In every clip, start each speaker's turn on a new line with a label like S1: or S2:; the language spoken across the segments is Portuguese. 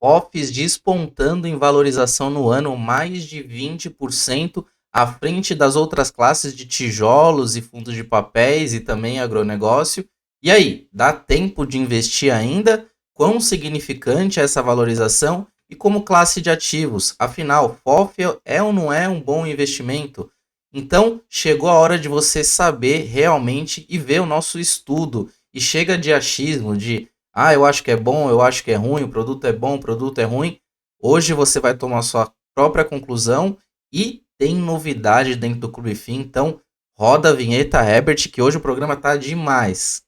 S1: FOFs despontando em valorização no ano, mais de 20%, à frente das outras classes de tijolos e fundos de papéis e também agronegócio. E aí, dá tempo de investir ainda? Quão significante é essa valorização? E como classe de ativos? Afinal, FOF é ou não é um bom investimento? Então, chegou a hora de você saber realmente e ver o nosso estudo. E chega de achismo, de eu acho que é bom, eu acho que é ruim, o produto é bom, o produto é ruim. Hoje você vai tomar sua própria conclusão e tem novidade dentro do Clube FIM. Então, roda a vinheta, Herbert, que hoje o programa tá demais.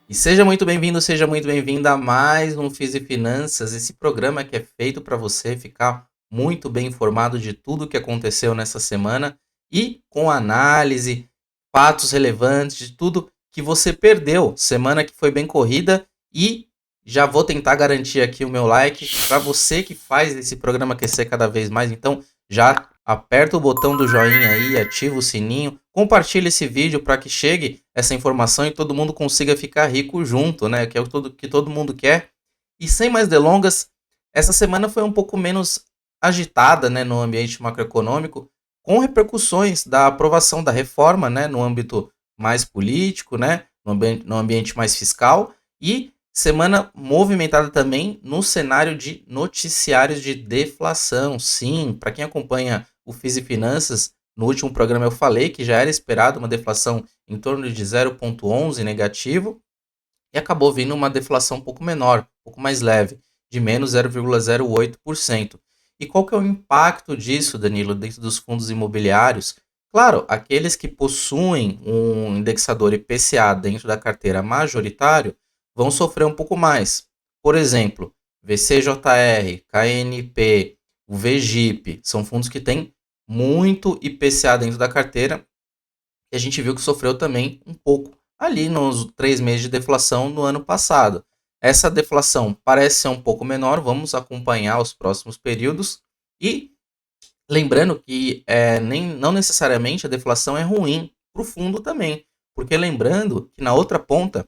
S1: E seja muito bem-vindo, seja muito bem-vinda a mais um Fiz e Finanças, esse programa que é feito para você ficar muito bem informado de tudo o que aconteceu nessa semana e com análise, fatos relevantes, de tudo que você perdeu, semana que foi bem corrida. E já vou tentar garantir aqui o meu like para você que faz esse programa crescer cada vez mais. Então já aperta o botão do joinha aí, ativa o sininho, compartilha esse vídeo para que chegue essa informação e todo mundo consiga ficar rico junto, né? Que é o que todo mundo quer. E sem mais delongas, essa semana foi um pouco menos agitada, né, no ambiente macroeconômico, com repercussões da aprovação da reforma, né, no âmbito mais político, né, no ambiente mais fiscal, e semana movimentada também no cenário de noticiários de deflação. Sim, para quem acompanha o Fiz e Finanças, no último programa eu falei que já era esperado uma deflação em torno de 0,11 negativo, e acabou vindo uma deflação um pouco menor, um pouco mais leve, de menos 0,08%. E qual que é o impacto disso, Danilo, dentro dos fundos imobiliários? Claro, aqueles que possuem um indexador IPCA dentro da carteira majoritário vão sofrer um pouco mais. Por exemplo, VCJR, KNP, o VGIP, são fundos que têm muito IPCA dentro da carteira, e a gente viu que sofreu também um pouco ali nos 3 meses de deflação no ano passado. Essa deflação parece ser um pouco menor, vamos acompanhar os próximos períodos. E lembrando que não necessariamente a deflação é ruim para o fundo também, porque lembrando que na outra ponta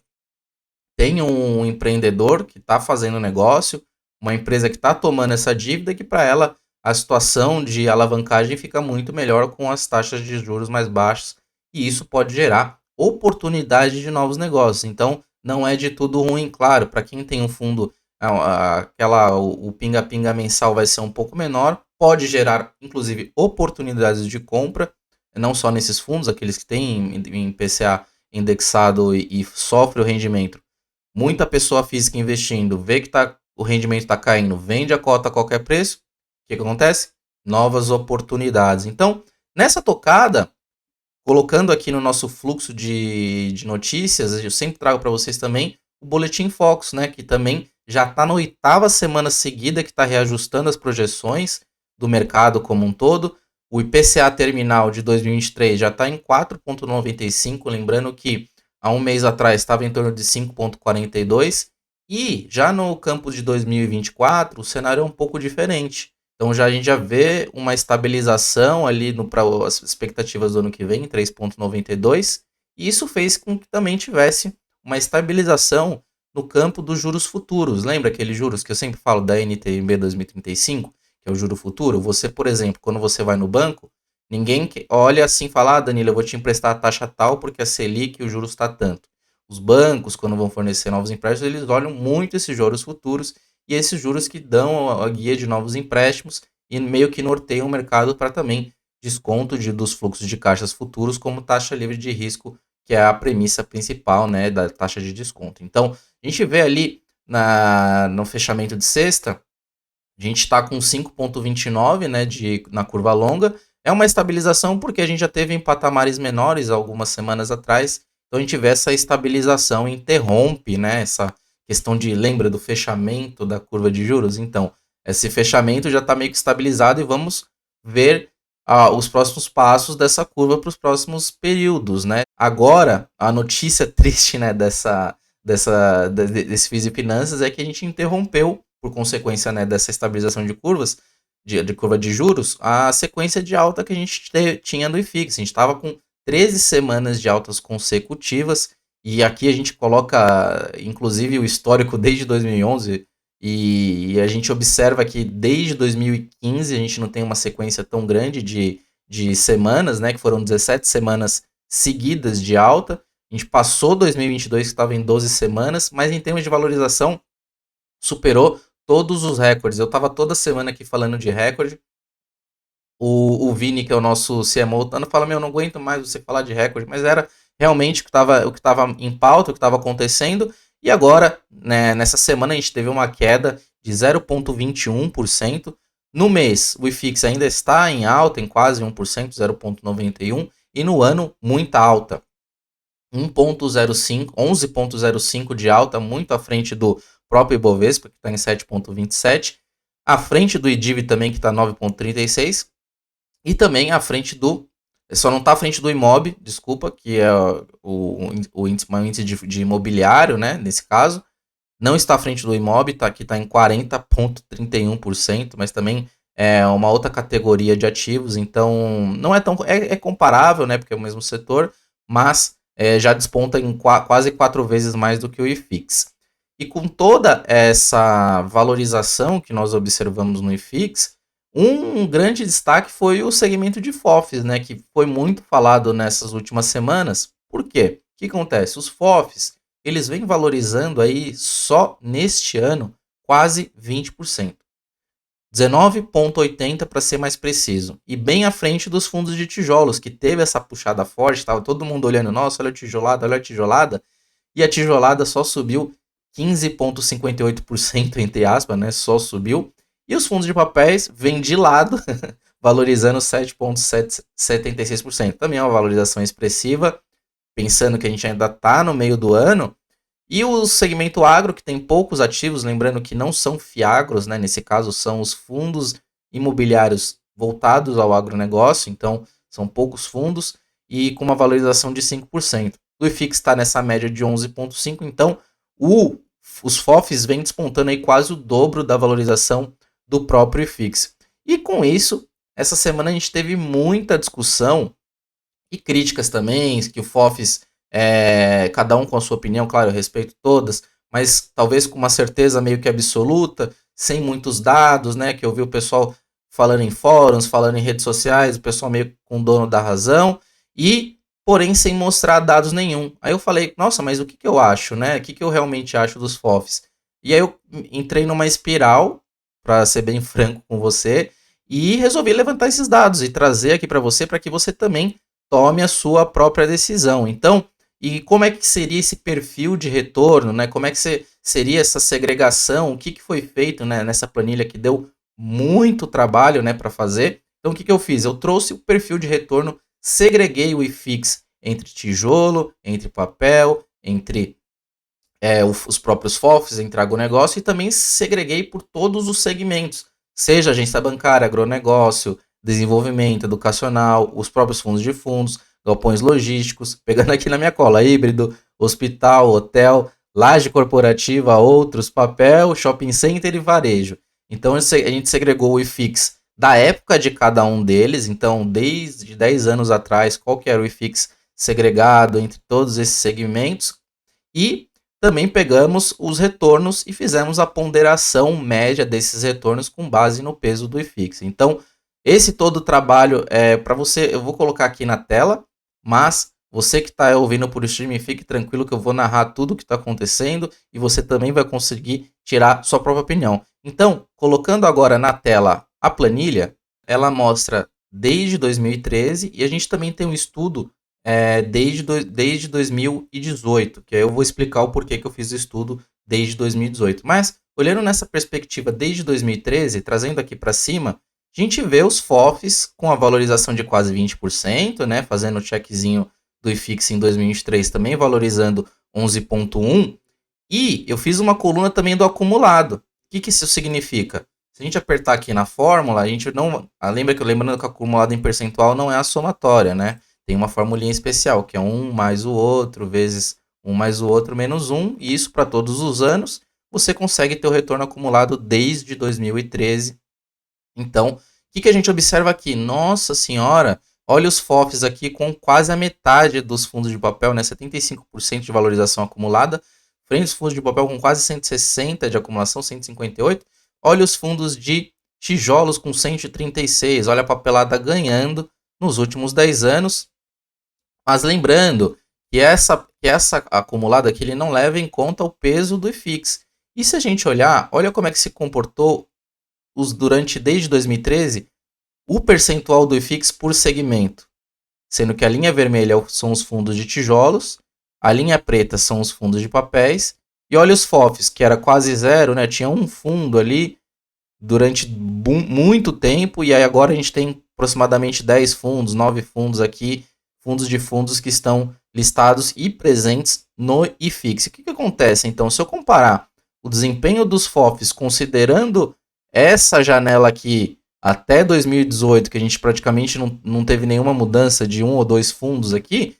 S1: tem um empreendedor que está fazendo negócio, uma empresa que está tomando essa dívida, que para ela a situação de alavancagem fica muito melhor com as taxas de juros mais baixas, e isso pode gerar oportunidade de novos negócios. Então, não é de tudo ruim, claro, para quem tem um fundo, o pinga-pinga mensal vai ser um pouco menor, pode gerar, inclusive, oportunidades de compra, não só nesses fundos, aqueles que têm em PCA indexado e sofre o rendimento. Muita pessoa física investindo, vê que o rendimento está caindo, vende a cota a qualquer preço, o que acontece? Novas oportunidades. Então, nessa tocada, colocando aqui no nosso fluxo de notícias, eu sempre trago para vocês também o Boletim Focus, né, que também já está na 8ª semana seguida que está reajustando as projeções do mercado como um todo. O IPCA terminal de 2023 já está em 4,95, lembrando que há um mês atrás estava em torno de 5,42, e já no campo de 2024 o cenário é um pouco diferente. Então a gente já vê uma estabilização ali para as expectativas do ano que vem, 3,92, e isso fez com que também tivesse uma estabilização no campo dos juros futuros. Lembra aqueles juros que eu sempre falo da NTNB 2035, que é o juro futuro? Você, por exemplo, quando você vai no banco, ninguém olha assim e fala, Danilo, eu vou te emprestar a taxa tal porque a Selic e o juros está tanto. Os bancos, quando vão fornecer novos empréstimos, eles olham muito esses juros futuros, e esses juros que dão a guia de novos empréstimos e meio que norteiam o mercado para também desconto dos fluxos de caixas futuros como taxa livre de risco, que é a premissa principal, né, da taxa de desconto. Então, a gente vê ali no fechamento de sexta, a gente está com 5,29, né, na curva longa. É uma estabilização porque a gente já teve em patamares menores algumas semanas atrás. Então a gente vê essa estabilização, interrompe, né, essa questão de, lembra do fechamento da curva de juros? Então, esse fechamento já está meio que estabilizado, e vamos ver os próximos passos dessa curva para os próximos períodos, né? Agora, a notícia triste, né, desse Fiz e Finanças é que a gente interrompeu, por consequência, né, dessa estabilização de curvas, de curva de juros, a sequência de alta que a gente tinha no IFIX. A gente estava com 13 semanas de altas consecutivas, e aqui a gente coloca, inclusive, o histórico desde 2011, e a gente observa que desde 2015 a gente não tem uma sequência tão grande de semanas, né, que foram 17 semanas seguidas de alta. A gente passou 2022 que estava em 12 semanas, mas em termos de valorização superou todos os recordes. Eu estava toda semana aqui falando de recorde. O Vini, que é o nosso CMO, fala, meu, não aguento mais você falar de recorde, mas era realmente o que tava em pauta, o que estava acontecendo. E agora, né, nessa semana, a gente teve uma queda de 0,21%. No mês, o IFIX ainda está em alta, em quase 1%, 0,91%. E no ano, muita alta. 1,05, 11,05 de alta, muito à frente do próprio Ibovespa, que está em 7,27. À frente do IDIV também, que está 9,36. E também à frente do... Só não está à frente do IMOB, desculpa, que é o índice de imobiliário, né, nesse caso. Não está à frente do IMOB, que está em 40,31%, mas também é uma outra categoria de ativos, então não é tão... É comparável, né, porque é o mesmo setor, mas já desponta em quase 4 vezes mais do que o IFIX. E com toda essa valorização que nós observamos no IFIX, um grande destaque foi o segmento de FOFs, né, que foi muito falado nessas últimas semanas. Por quê? O que acontece? Os FOFs, eles vêm valorizando aí só neste ano quase 20%. 19,80 para ser mais preciso. E bem à frente dos fundos de tijolos, que teve essa puxada forte, estava todo mundo olhando, nossa, olha a tijolada, e a tijolada só subiu 15,58%, entre aspas, né, só subiu. E os fundos de papéis vêm de lado, valorizando 7,76%. Também é uma valorização expressiva, pensando que a gente ainda está no meio do ano. E o segmento agro, que tem poucos ativos, lembrando que não são fiagros, né? Nesse caso, são os fundos imobiliários voltados ao agronegócio, então são poucos fundos, e com uma valorização de 5%. O IFIX está nessa média de 11,5%, então os FOFs vêm despontando aí quase o dobro da valorização do próprio IFIX. E com isso, essa semana a gente teve muita discussão e críticas também, que o FOFs, cada um com a sua opinião, claro, eu respeito todas, mas talvez com uma certeza meio que absoluta, sem muitos dados, né, que eu vi o pessoal falando em fóruns, falando em redes sociais, o pessoal meio com dono da razão, e porém sem mostrar dados nenhum. Aí eu falei, nossa, mas o que eu acho, né, o que eu realmente acho dos FOFs? E aí eu entrei numa espiral, para ser bem franco com você, e resolvi levantar esses dados e trazer aqui para que você também tome a sua própria decisão. Então, e como é que seria esse perfil de retorno, né? Como é que seria essa segregação? O que foi feito, né, nessa planilha que deu muito trabalho, né, para fazer? Então, o que eu fiz? Eu trouxe o perfil de retorno, segreguei o IFIX entre tijolo, entre papel, entre os próprios FOFs, entre agronegócio, e também segreguei por todos os segmentos, seja agência bancária, agronegócio, desenvolvimento educacional, os próprios fundos de fundos, galpões logísticos, pegando aqui na minha cola, híbrido, hospital, hotel, laje corporativa, outros, papel, shopping center e varejo. Então a gente segregou o IFIX da época de cada um deles, então desde 10 anos atrás, qual que era o IFIX segregado entre todos esses segmentos, e também pegamos os retornos e fizemos a ponderação média desses retornos com base no peso do IFIX. Então, esse todo o trabalho é para você, eu vou colocar aqui na tela, mas você que está ouvindo por streaming, fique tranquilo que eu vou narrar tudo o que está acontecendo e você também vai conseguir tirar sua própria opinião. Então, colocando agora na tela a planilha, ela mostra desde 2013 e a gente também tem um estudo desde 2018, que aí eu vou explicar o porquê que eu fiz o estudo desde 2018. Mas, olhando nessa perspectiva desde 2013, trazendo aqui para cima, a gente vê os FOFs com a valorização de quase 20%, né, fazendo o checkzinho do IFIX em 2023 também valorizando 11,1%, e eu fiz uma coluna também do acumulado. O que isso significa? Se a gente apertar aqui na fórmula, a gente não... Lembrando que o acumulado em percentual não é a somatória, né? Tem uma formulinha especial, que é 1 mais o outro, vezes 1 mais o outro, menos 1, e isso para todos os anos, você consegue ter o retorno acumulado desde 2013 Então, o que a gente observa aqui? Nossa senhora, olha os FOFs aqui com quase a metade dos fundos de papel, né? 75% de valorização acumulada, frente aos fundos de papel com quase 160 de acumulação, 158. Olha os fundos de tijolos com 136, olha a papelada ganhando nos últimos 10 anos. Mas lembrando que essa acumulada aqui ele não leva em conta o peso do IFIX. E se a gente olhar, olha como é que se comportou desde 2013 o percentual do IFIX por segmento. Sendo que a linha vermelha são os fundos de tijolos, a linha preta são os fundos de papéis, e olha os FOFs, que era quase zero, né? Tinha um fundo ali durante muito tempo, e aí agora a gente tem aproximadamente 10 fundos, 9 fundos aqui, fundos de fundos que estão listados e presentes no IFIX. O que acontece então? Se eu comparar o desempenho dos FOFs considerando essa janela aqui até 2018, que a gente praticamente não teve nenhuma mudança de um ou dois fundos aqui,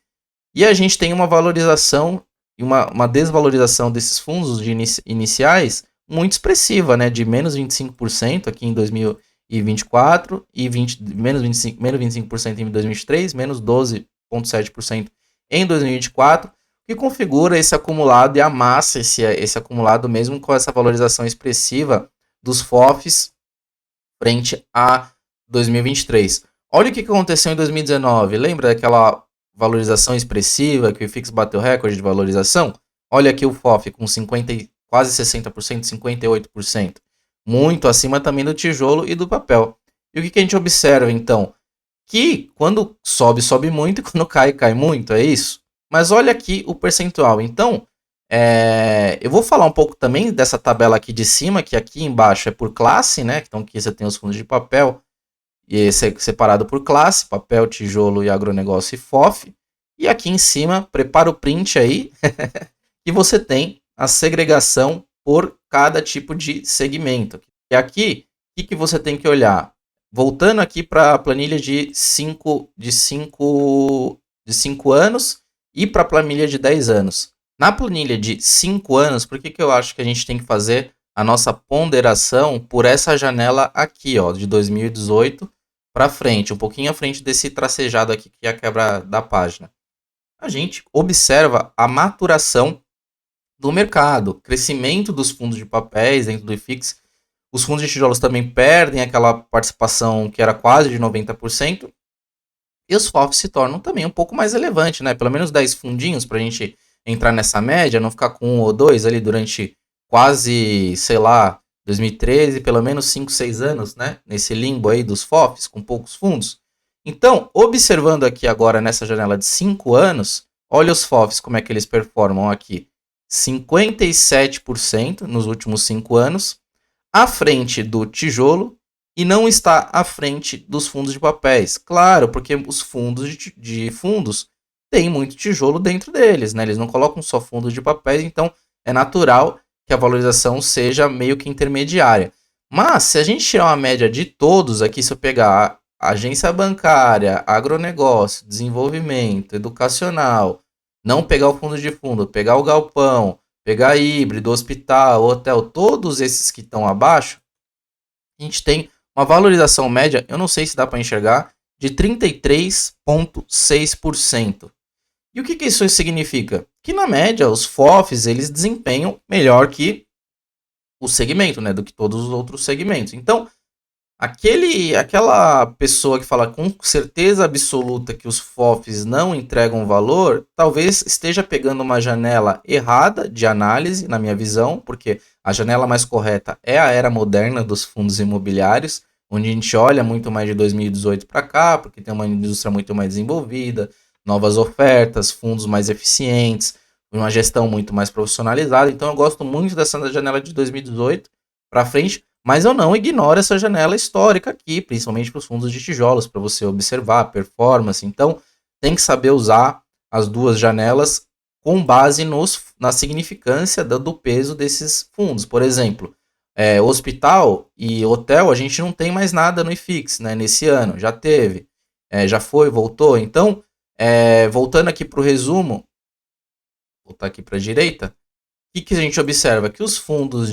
S1: e a gente tem uma valorização e uma desvalorização desses fundos de iniciais muito expressiva, né, de menos 25% aqui em 2024 e menos 25% em 2023, menos 12,7% em 2024, que configura esse acumulado e amassa esse acumulado mesmo com essa valorização expressiva dos FOFs frente a 2023. Olha o que aconteceu em 2019. Lembra daquela valorização expressiva que o IFIX bateu recorde de valorização? Olha aqui o FOF com 50, quase 60%, 58%. Muito acima também do tijolo e do papel. E o que a gente observa então? Que quando sobe, sobe muito e quando cai, cai muito, é isso? Mas olha aqui o percentual. Então, eu vou falar um pouco também dessa tabela aqui de cima, que aqui embaixo é por classe, né? Então aqui você tem os fundos de papel, e esse é separado por classe, papel, tijolo e agronegócio e FOF. E aqui em cima, prepara o print aí, e você tem a segregação por cada tipo de segmento. E aqui, o que você tem que olhar? Voltando aqui para a planilha de 5 anos e para a planilha de 10 anos. Na planilha de 5 anos, por que eu acho que a gente tem que fazer a nossa ponderação por essa janela aqui, ó, de 2018 para frente, um pouquinho à frente desse tracejado aqui que é a quebra da página. A gente observa a maturação do mercado, crescimento dos fundos de papéis dentro do IFIX. Os fundos de tijolos também perdem aquela participação que era quase de 90%. E os FOFs se tornam também um pouco mais relevante, né? Pelo menos 10 fundinhos para a gente entrar nessa média, não ficar com um ou dois ali durante quase, sei lá, 2013, pelo menos 5, 6 anos, né? Nesse limbo aí dos FOFs, com poucos fundos. Então, observando aqui agora nessa janela de 5 anos, olha os FOFs como é que eles performam aqui. 57% nos últimos 5 anos, à frente do tijolo, e não está à frente dos fundos de papéis. Claro, porque os fundos de fundos têm muito tijolo dentro deles, né? Eles não colocam só fundos de papéis, então é natural que a valorização seja meio que intermediária. Mas, se a gente tirar uma média de todos aqui, se eu pegar agência bancária, agronegócio, desenvolvimento, educacional, não pegar o fundo de fundo, pegar o galpão, pegar híbrido, hospital, hotel, todos esses que estão abaixo, a gente tem uma valorização média, eu não sei se dá para enxergar, de 33,6%. E o que isso significa? Que na média os FOFs eles desempenham melhor que o segmento, né, do que todos os outros segmentos. Então, aquela pessoa que fala com certeza absoluta que os FOFs não entregam valor, talvez esteja pegando uma janela errada de análise, na minha visão, porque a janela mais correta é a era moderna dos fundos imobiliários, onde a gente olha muito mais de 2018 para cá, porque tem uma indústria muito mais desenvolvida, novas ofertas, fundos mais eficientes, uma gestão muito mais profissionalizada. Então eu gosto muito dessa janela de 2018 para frente, mas eu não ignoro essa janela histórica aqui, principalmente para os fundos de tijolos, para você observar a performance. Então, tem que saber usar as duas janelas com base na significância do peso desses fundos. Por exemplo, hospital e hotel, a gente não tem mais nada no IFIX, né, nesse ano. Já teve, já foi, voltou. Então, voltando aqui para o resumo, voltar aqui para a direita, o que a gente observa? Que os fundos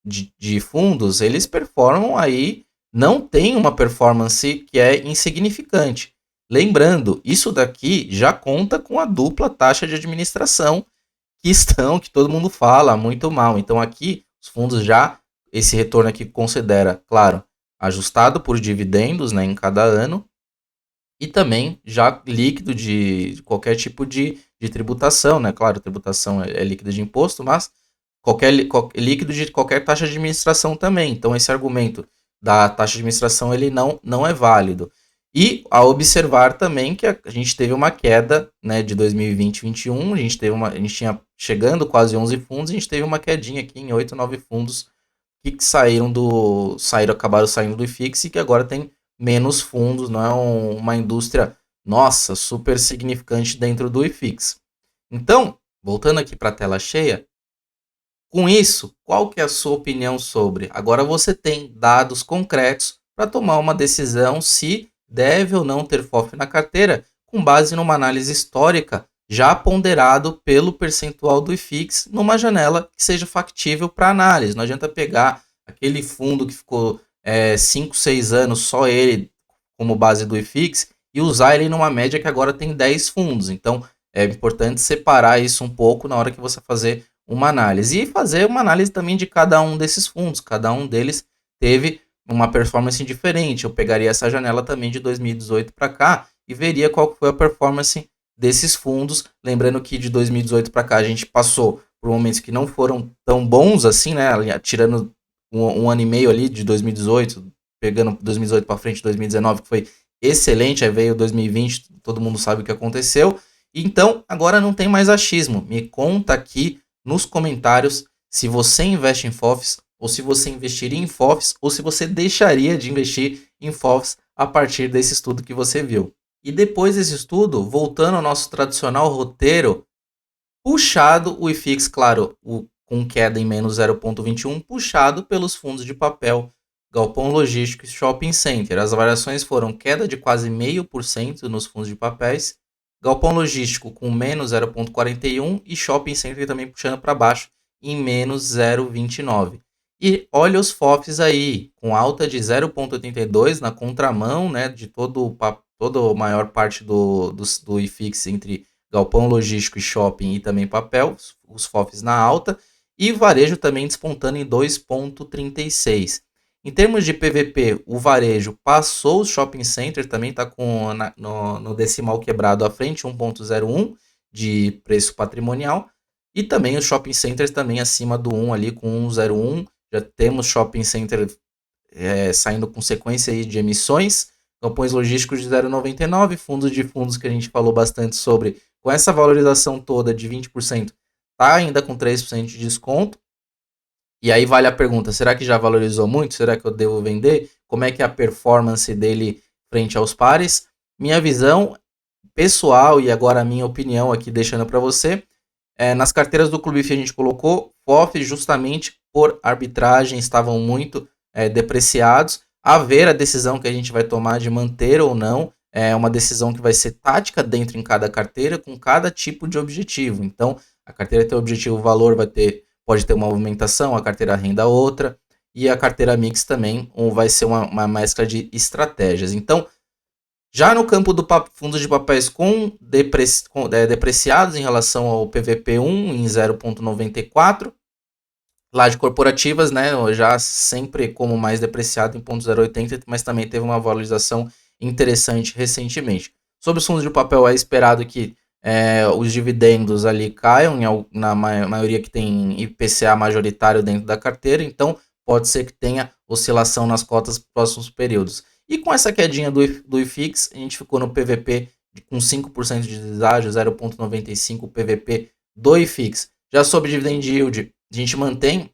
S1: de fundos, eles performam aí, não tem uma performance que é insignificante. Lembrando, isso daqui já conta com a dupla taxa de administração que todo mundo fala muito mal. Então aqui os fundos já, esse retorno aqui considera, claro, ajustado por dividendos, né, em cada ano, e também já líquido de qualquer tipo de tributação, né? Claro, tributação é líquido de imposto, mas líquido de qualquer taxa de administração também. Então esse argumento da taxa de administração ele não é válido. E a observar também que a gente teve uma queda, né, de 2020 e 2021, a gente tinha chegando quase 11 fundos, a gente teve uma quedinha aqui em 8, 9 fundos que acabaram saindo do IFIX e que agora tem menos fundos, não é uma indústria, nossa, super significante dentro do IFIX. Então, voltando aqui para a tela cheia, com isso, qual que é a sua opinião sobre? Agora você tem dados concretos para tomar uma decisão se deve ou não ter FOF na carteira, com base numa análise histórica já ponderado pelo percentual do IFIX numa janela que seja factível para análise. Não adianta pegar aquele fundo que ficou 5, 6 anos, só ele como base do IFIX, e usar ele numa média que agora tem 10 fundos. Então, é importante separar isso um pouco na hora que você fazer uma análise. E fazer uma análise também de cada um desses fundos. Cada um deles teve uma performance diferente. Eu pegaria essa janela também de 2018 para cá e veria qual foi a performance desses fundos. Lembrando que de 2018 para cá a gente passou por momentos que não foram tão bons assim, né? Tirando um ano e meio ali de 2018, pegando 2018 para frente, 2019, que foi excelente. Aí veio 2020, todo mundo sabe o que aconteceu. Então, agora não tem mais achismo. Me conta aqui nos comentários se você investe em FOFs, ou se você investiria em FOFs, ou se você deixaria de investir em FOFs a partir desse estudo que você viu. E depois desse estudo, voltando ao nosso tradicional roteiro, puxado o IFIX, claro, com queda em menos 0,21, puxado pelos fundos de papel, Galpão Logístico e Shopping Center. As variações foram queda de quase 0,5% nos fundos de papéis, Galpão Logístico com menos 0,41 e Shopping Center também puxando para baixo em menos 0,29. E olha os FOFs aí, com alta de 0,82 na contramão, né, de toda a maior parte do IFIX entre Galpão Logístico e Shopping e também papel, os FOFs na alta, e varejo também despontando em 2,36. Em termos de PVP, o varejo passou o shopping center, também está no decimal quebrado à frente, 1,01 de preço patrimonial. E também os shopping centers também acima do 1 ali com 1,01. Já temos shopping center saindo com sequência aí de emissões. Galpões logísticos de 0,99, fundos que a gente falou bastante sobre, com essa valorização toda de 20%, está ainda com 3% de desconto. E aí vale a pergunta, será que já valorizou muito? Será que eu devo vender? Como é que é a performance dele frente aos pares? Minha visão pessoal e agora a minha opinião aqui deixando para você, nas carteiras do Clube FI a gente colocou FOF justamente por arbitragem, estavam muito depreciados. A ver a decisão que a gente vai tomar de manter ou não, é uma decisão que vai ser tática dentro em cada carteira, com cada tipo de objetivo. Então, a carteira tem o objetivo valor, pode ter uma movimentação, a carteira renda outra, e a carteira mix também vai ser uma mescla de estratégias. Então, já no campo do fundos de papéis depreciados em relação ao PVP1 em 0,94, lá de corporativas, né, já sempre como mais depreciado em 0,080, mas também teve uma valorização interessante recentemente. Sobre os fundos de papel, é esperado que os dividendos ali caiam, na maioria que tem IPCA majoritário dentro da carteira, então pode ser que tenha oscilação nas cotas nos próximos períodos. E com essa quedinha do IFIX, a gente ficou no PVP com 5% de deságio, 0,95 PVP do IFIX. Já sobre dividend yield, a gente mantém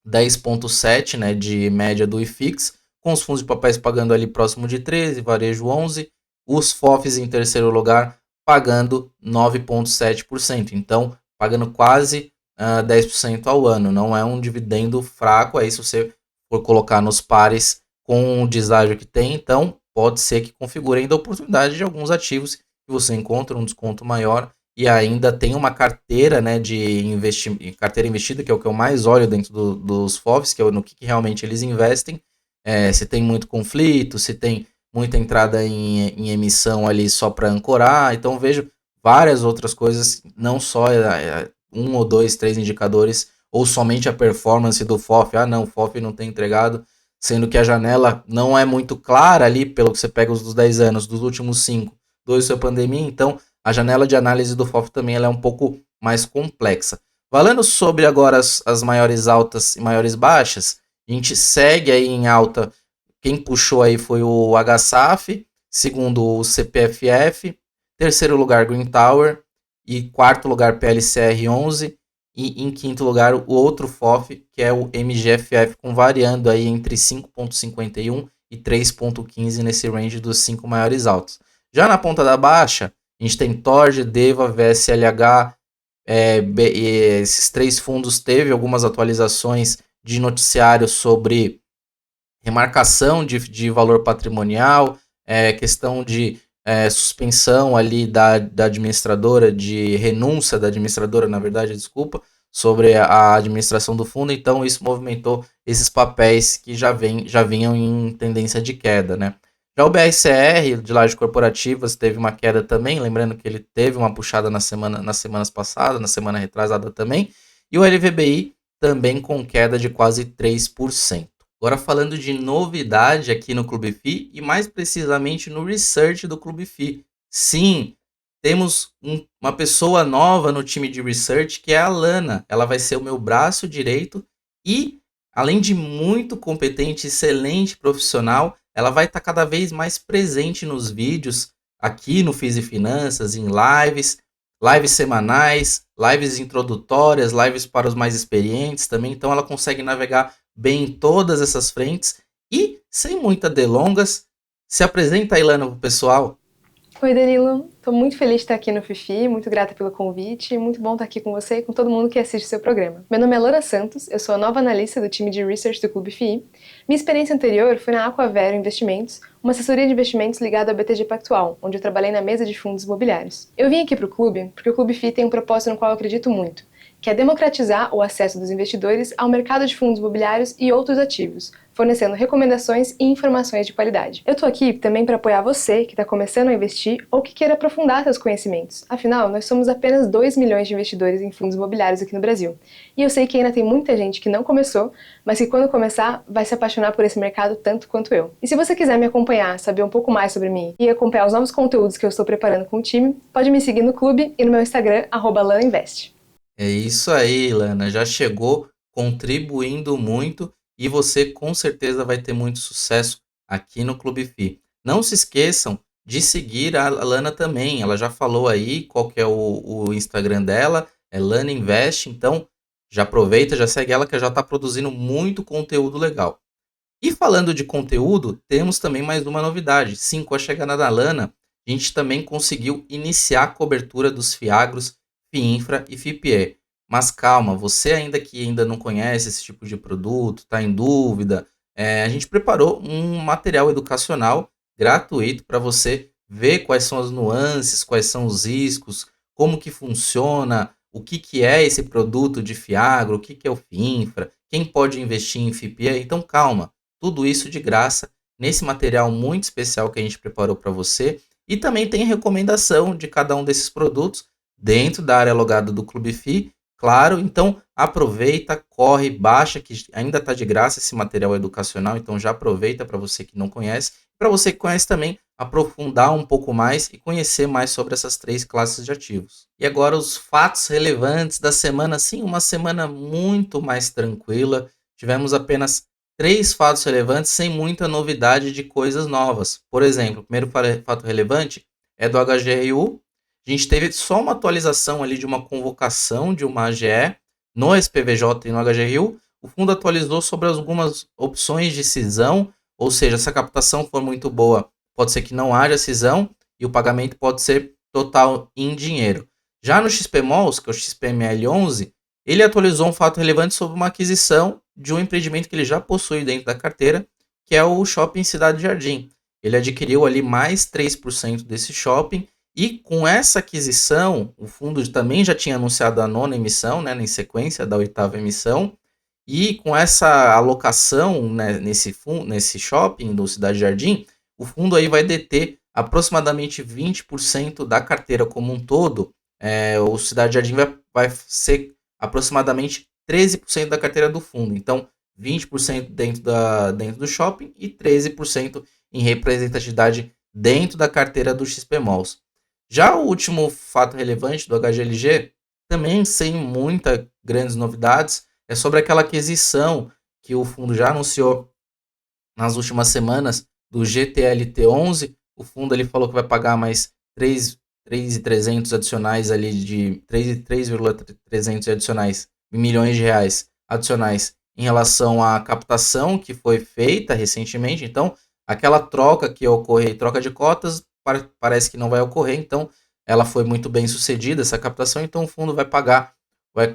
S1: 10,7, né, de média do IFIX, com os fundos de papéis pagando ali próximo de 13, varejo 11, os FOFs em terceiro lugar pagando 9,7%. Então, pagando quase 10% ao ano. Não é um dividendo fraco, aí se você for colocar nos pares com o deságio que tem, então pode ser que configure ainda a oportunidade de alguns ativos que você encontra um desconto maior e ainda tem uma carteira, né, carteira investida, que é o que eu mais olho dentro dos FOFs, que é no que realmente eles investem, se tem muito conflito, se tem muita entrada em emissão ali só para ancorar, então vejo várias outras coisas, não só um ou dois, três indicadores, ou somente a performance do FOF, não, o FOF não tem entregado, sendo que a janela não é muito clara ali, pelo que você pega os dos 10 anos, dos últimos 5, 2 foi pandemia, então a janela de análise do FOF também ela é um pouco mais complexa. Falando sobre agora as maiores altas e maiores baixas, a gente segue aí em alta, quem puxou aí foi o HSAF, segundo o CPFF, terceiro lugar Green Tower, e quarto lugar PLCR11, e em quinto lugar o outro FOF, que é o MGFF, com variando aí entre 5,51 e 3,15 nesse range dos 5 maiores altos. Já na ponta da baixa, a gente tem Torge, Deva, VSLH, esses três fundos teve algumas atualizações de noticiário sobre remarcação de valor patrimonial, questão de suspensão ali da administradora, de renúncia da administradora, na verdade, desculpa, sobre a administração do fundo, então isso movimentou esses papéis que já vinham em tendência de queda, né? Já o BRCR, de lajes corporativas, teve uma queda também, lembrando que ele teve uma puxada nas semanas passadas, na semana retrasada também, e o LVBI também com queda de quase 3%. Agora falando de novidade aqui no Clube FI e mais precisamente no research do Clube FI. Sim, temos uma pessoa nova no time de research que é a Lana. Ela vai ser o meu braço direito e, além de muito competente, excelente profissional, ela vai estar cada vez mais presente nos vídeos aqui no FIS e Finanças, em lives semanais, lives introdutórias, lives para os mais experientes também. Então ela consegue navegar bem em todas essas frentes e, sem muitas delongas, se apresenta, Ilana, para o pessoal.
S2: Oi, Danilo. Estou muito feliz de estar aqui no Fifi, muito grata pelo convite, muito bom estar aqui com você e com todo mundo que assiste o seu programa. Meu nome é Laura Santos, eu sou a nova analista do time de Research do Clube FI. Minha experiência anterior foi na Aquavero Investimentos, uma assessoria de investimentos ligada ao BTG Pactual, onde eu trabalhei na mesa de fundos imobiliários. Eu vim aqui para o clube porque o Clube FI tem um propósito no qual eu acredito muito, que é democratizar o acesso dos investidores ao mercado de fundos imobiliários e outros ativos, fornecendo recomendações e informações de qualidade. Eu tô aqui também para apoiar você que está começando a investir ou que queira aprofundar seus conhecimentos. Afinal, nós somos apenas 2 milhões de investidores em fundos imobiliários aqui no Brasil. E eu sei que ainda tem muita gente que não começou, mas que quando começar vai se apaixonar por esse mercado tanto quanto eu. E se você quiser me acompanhar, saber um pouco mais sobre mim e acompanhar os novos conteúdos que eu estou preparando com o time, pode me seguir no clube e no meu Instagram, @lanainvest.
S1: É isso aí, Ilana. Já chegou contribuindo muito e você com certeza vai ter muito sucesso aqui no Clube FI. Não se esqueçam de seguir a Lana também. Ela já falou aí qual que é o Instagram dela, é Lana Invest. Então já aproveita, já segue ela que já está produzindo muito conteúdo legal. E falando de conteúdo, temos também mais uma novidade. Sim, com a chegada da Lana, a gente também conseguiu iniciar a cobertura dos FIAGROS, FIINFRA e FIPE. Mas calma, você ainda não conhece esse tipo de produto, está em dúvida, a gente preparou um material educacional gratuito para você ver quais são as nuances, quais são os riscos, como que funciona, o que é esse produto de FIAGRO, o que é o FIINFRA, quem pode investir em FIPE. Então calma, tudo isso de graça nesse material muito especial que a gente preparou para você. E também tem recomendação de cada um desses produtos dentro da área logada do Clube FI, claro. Então aproveita, corre, baixa, que ainda está de graça esse material educacional. Então já aproveita para você que não conhece. Para você que conhece também, aprofundar um pouco mais e conhecer mais sobre essas 3 classes de ativos. E agora os fatos relevantes da semana, sim, uma semana muito mais tranquila. Tivemos apenas 3 fatos relevantes sem muita novidade de coisas novas. Por exemplo, o primeiro fato relevante é do HGRU. A gente teve só uma atualização ali de uma convocação de uma AGE no SPVJ e no HGRU. O fundo atualizou sobre algumas opções de cisão, ou seja, se a captação for muito boa, pode ser que não haja cisão e o pagamento pode ser total em dinheiro. Já no XPMOLs, que é o XPML11, ele atualizou um fato relevante sobre uma aquisição de um empreendimento que ele já possui dentro da carteira, que é o Shopping Cidade Jardim. Ele adquiriu ali mais 3% desse shopping E com essa aquisição, o fundo também já tinha anunciado a nona emissão, né, em sequência da oitava emissão, e com essa alocação, né, nesse shopping do Cidade Jardim, o fundo aí vai deter aproximadamente 20% da carteira como um todo. O Cidade Jardim vai ser aproximadamente 13% da carteira do fundo. Então, 20% dentro do shopping e 13% em representatividade dentro da carteira do XP Malls. Já o último fato relevante do HGLG, também sem muitas grandes novidades, é sobre aquela aquisição que o fundo já anunciou nas últimas semanas do GTLT11. O fundo ele falou que vai pagar mais 3.300 adicionais ali de 3,300 adicionais milhões de reais adicionais em relação à captação que foi feita recentemente. Então, aquela troca que ocorreu, troca de cotas, parece que não vai ocorrer. Então, ela foi muito bem sucedida, essa captação. Então, o fundo vai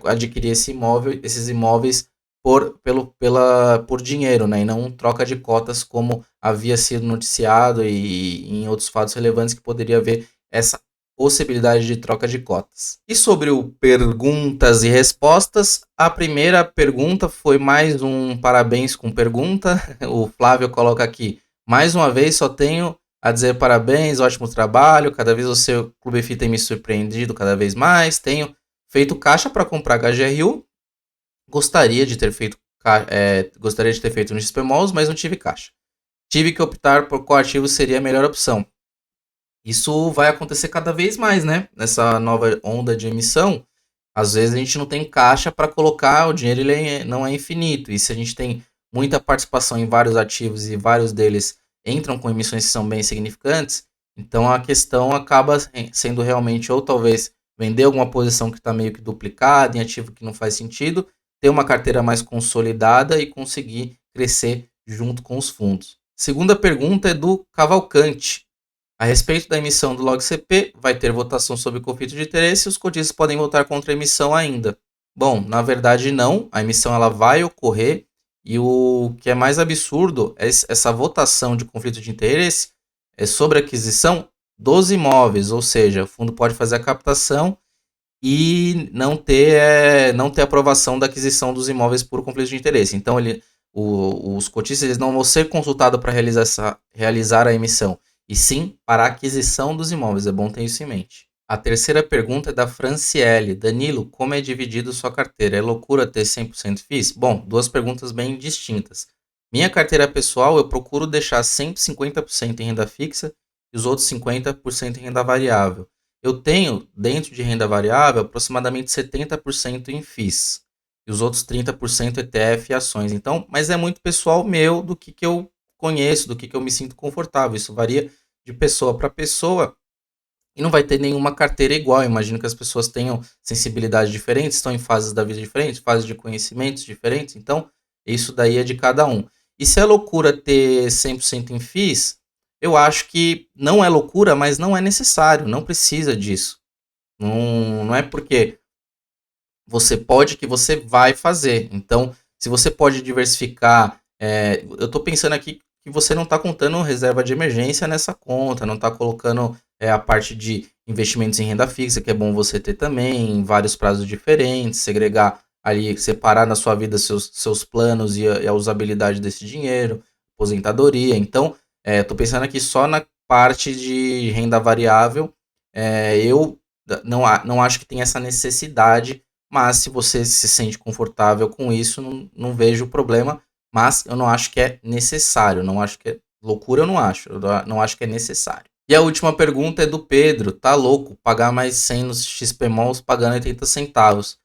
S1: adquirir esses imóveis por dinheiro, né, e não troca de cotas como havia sido noticiado e em outros fatos relevantes que poderia haver essa possibilidade de troca de cotas. E sobre o perguntas e respostas, a primeira pergunta foi mais um parabéns com pergunta. O Flávio coloca aqui, mais uma vez só tenho a dizer parabéns, ótimo trabalho, cada vez o seu Clube FI tem me surpreendido cada vez mais, tenho feito caixa para comprar HGRU, gostaria de ter feito no XP Malls, mas não tive caixa. Tive que optar por qual ativo seria a melhor opção. Isso vai acontecer cada vez mais, né? Nessa nova onda de emissão, às vezes a gente não tem caixa para colocar, o dinheiro não é infinito. E se a gente tem muita participação em vários ativos e vários deles entram com emissões que são bem significantes, então a questão acaba sendo realmente ou talvez vender alguma posição que está meio que duplicada em ativo que não faz sentido, ter uma carteira mais consolidada e conseguir crescer junto com os fundos. Segunda pergunta é do Cavalcante. A respeito da emissão do LogCP, vai ter votação sobre conflito de interesse e os cotistas podem votar contra a emissão ainda. Bom, na verdade não, a emissão ela vai ocorrer e o que é mais absurdo é essa votação de conflito de interesse é sobre a aquisição dos imóveis, ou seja, o fundo pode fazer a captação e não ter aprovação da aquisição dos imóveis por conflito de interesse. Então, os cotistas eles não vão ser consultados para realizar a emissão, e sim para a aquisição dos imóveis. É bom ter isso em mente. A terceira pergunta é da Franciele. Danilo, como é dividido sua carteira? É loucura ter 100% FIIs? Bom, duas perguntas bem distintas. Minha carteira pessoal, eu procuro deixar sempre 50% em renda fixa e os outros 50% em renda variável. Eu tenho, dentro de renda variável, aproximadamente 70% em FIIs e os outros 30% ETF e ações. Então, mas é muito pessoal meu, do que eu conheço, do que eu me sinto confortável. Isso varia de pessoa para pessoa e não vai ter nenhuma carteira igual. Eu imagino que as pessoas tenham sensibilidades diferentes, estão em fases da vida diferentes, fases de conhecimentos diferentes. Então, isso daí é de cada um. E se é loucura ter 100% em FIIs, eu acho que não é loucura, mas não é necessário, não precisa disso. Não é porque você pode que você vai fazer. Então, se você pode diversificar, eu estou pensando aqui que você não está contando reserva de emergência nessa conta, não está colocando a parte de investimentos em renda fixa, que é bom você ter também, em vários prazos diferentes, segregar ali, separar na sua vida seus planos e a usabilidade desse dinheiro, aposentadoria. Então, estou pensando aqui só na parte de renda variável. Eu não acho que tem essa necessidade, mas se você se sente confortável com isso, não vejo problema, mas eu não acho que é necessário, não acho que é loucura, eu não acho que é necessário. E a última pergunta é do Pedro, tá louco, pagar mais 100 nos XP Malls pagando 80 centavos.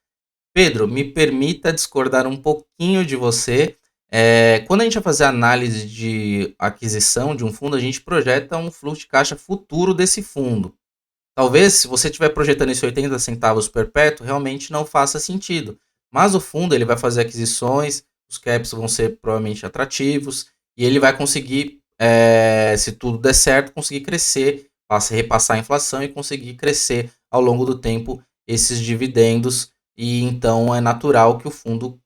S1: Pedro, me permita discordar um pouquinho de você. Quando a gente vai fazer análise de aquisição de um fundo, a gente projeta um fluxo de caixa futuro desse fundo. Talvez, se você estiver projetando esse 80 centavos perpétuo, realmente não faça sentido. Mas o fundo ele vai fazer aquisições, os caps vão ser provavelmente atrativos, e ele vai conseguir, se tudo der certo, conseguir crescer, repassar a inflação e conseguir crescer ao longo do tempo esses dividendos. E então é natural que o fundo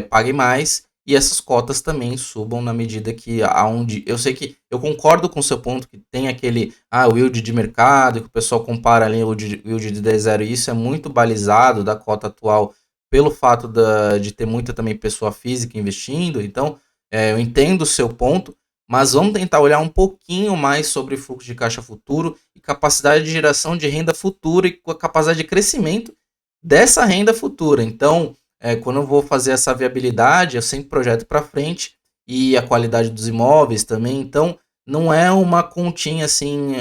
S1: pague mais e essas cotas também subam na medida que aonde eu sei que eu concordo com o seu ponto que tem aquele o yield de mercado, que o pessoal compara ali o yield de D0 e isso é muito balizado da cota atual pelo fato de ter muita também pessoa física investindo, então eu entendo o seu ponto, mas vamos tentar olhar um pouquinho mais sobre fluxo de caixa futuro e capacidade de geração de renda futura e capacidade de crescimento dessa renda futura. Então, quando eu vou fazer essa viabilidade, eu sempre projeto para frente e a qualidade dos imóveis também. Então, não é uma continha assim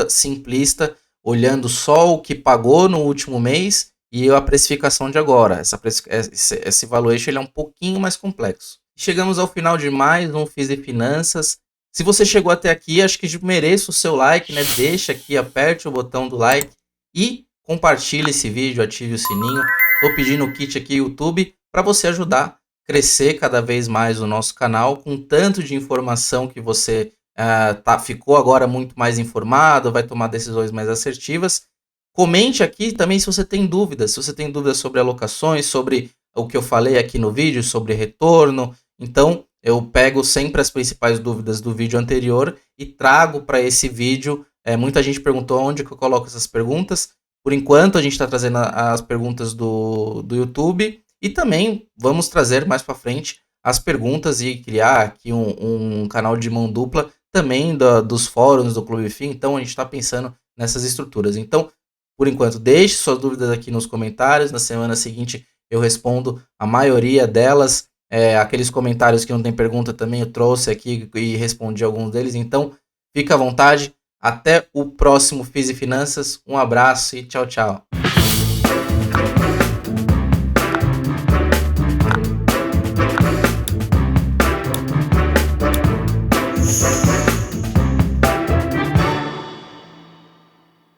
S1: simplista, olhando só o que pagou no último mês e a precificação de agora. Esse valuation ele é um pouquinho mais complexo. Chegamos ao final de mais um Fiz e Finanças. Se você chegou até aqui, acho que mereço o seu like, né? Deixa aqui, aperte o botão do like e compartilhe esse vídeo, ative o sininho. Estou pedindo o kit aqui YouTube para você ajudar a crescer cada vez mais o nosso canal com tanto de informação que você ficou agora muito mais informado, vai tomar decisões mais assertivas. Comente aqui também se você tem dúvidas, sobre alocações, sobre o que eu falei aqui no vídeo, sobre retorno. Então, eu pego sempre as principais dúvidas do vídeo anterior e trago para esse vídeo. Muita gente perguntou onde que eu coloco essas perguntas. Por enquanto, a gente está trazendo as perguntas do YouTube e também vamos trazer mais para frente as perguntas e criar aqui um canal de mão dupla também dos fóruns do Clube FI. Então, a gente está pensando nessas estruturas. Então, por enquanto, deixe suas dúvidas aqui nos comentários. Na semana seguinte, eu respondo a maioria delas. Aqueles comentários que não tem pergunta também eu trouxe aqui e respondi alguns deles. Então, fica à vontade. Até o próximo Fiz e Finanças. Um abraço e tchau, tchau.